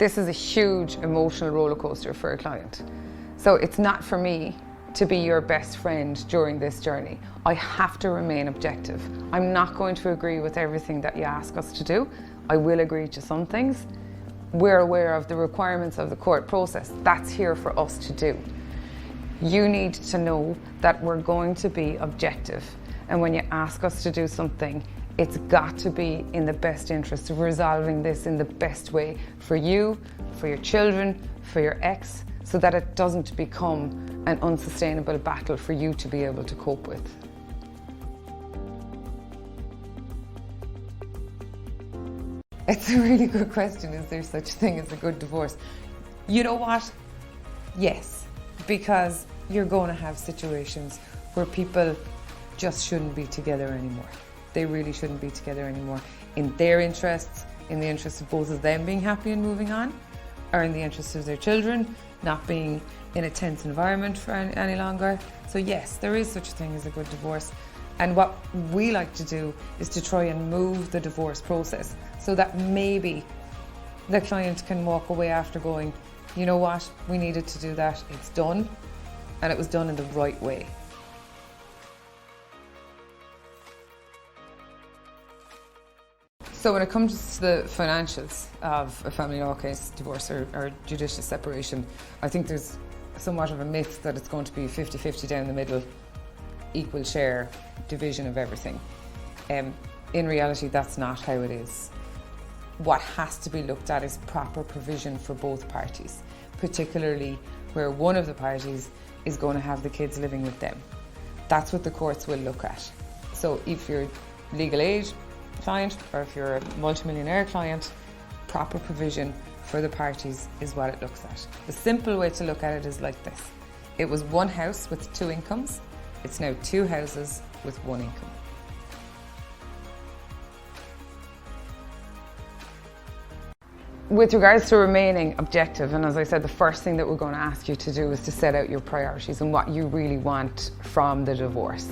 This is a huge emotional roller coaster for a client. So it's not for me to be your best friend during this journey. I have to remain objective. I'm not going to agree with everything that you ask us to do. I will agree to some things. We're aware of the requirements of the court process. That's here for us to do. You need to know that we're going to be objective. And when you ask us to do something, it's got to be in the best interest of resolving this in the best way for you, for your children, for your ex, so that it doesn't become an unsustainable battle for you to be able to cope with. It's a really good question. Is there such a thing as a good divorce? You know what? Yes, because you're going to have situations where people just shouldn't be together anymore. They really shouldn't be together anymore. In their interests, in the interest of both of them being happy and moving on, or in the interest of their children not being in a tense environment for any longer. So yes, there is such a thing as a good divorce. And what we like to do is to try and move the divorce process so that maybe the client can walk away after going, you know what, we needed to do that, it's done, and it was done in the right way. So when it comes to the financials of a family law case, divorce or judicial separation, I think there's somewhat of a myth that it's going to be 50-50 down the middle, equal share, division of everything. In reality, that's not how it is. What has to be looked at is proper provision for both parties, particularly where one of the parties is going to have the kids living with them. That's what the courts will look at. So if you're legal age client or if you're a multimillionaire client, proper provision for the parties is what it looks at. The simple way to look at it is like this. It was one house with two incomes. It's now two houses with one income. With regards to remaining objective, and as I said, the first thing that we're going to ask you to do is to set out your priorities and what you really want from the divorce.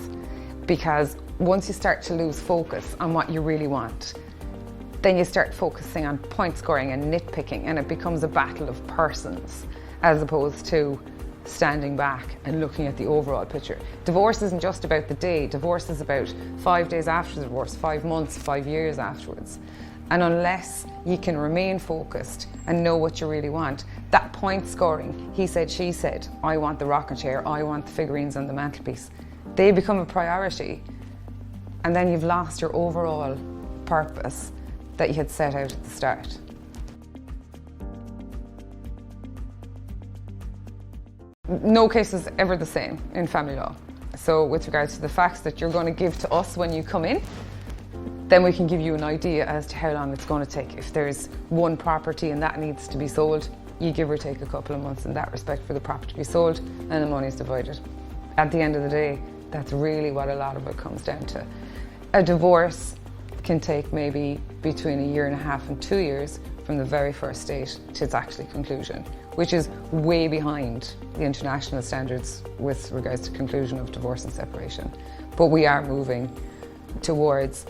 Because once you start to lose focus on what you really want, then you start focusing on point scoring and nitpicking, and it becomes a battle of persons as opposed to standing back and looking at the overall picture. Divorce isn't just about the day. Divorce is about 5 days after the divorce, 5 months, 5 years afterwards. And unless you can remain focused and know what you really want, that point scoring, he said, she said, I want the rocking chair, I want the figurines on the mantelpiece, they become a priority. And then you've lost your overall purpose that you had set out at the start. No case is ever the same in family law. So with regards to the facts that you're going to give to us when you come in, then we can give you an idea as to how long it's going to take. If there's one property and that needs to be sold, you give or take a couple of months in that respect for the property to be sold, and the money is divided. At the end of the day, that's really what a lot of it comes down to. A divorce can take maybe between 1.5 years and 2 years from the very first date to its actual conclusion, which is way behind the international standards with regards to conclusion of divorce and separation. But we are moving towards,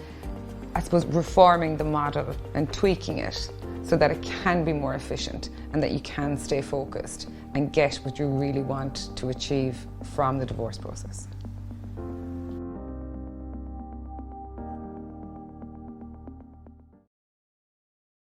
I suppose, reforming the model and tweaking it so that it can be more efficient and that you can stay focused and get what you really want to achieve from the divorce process.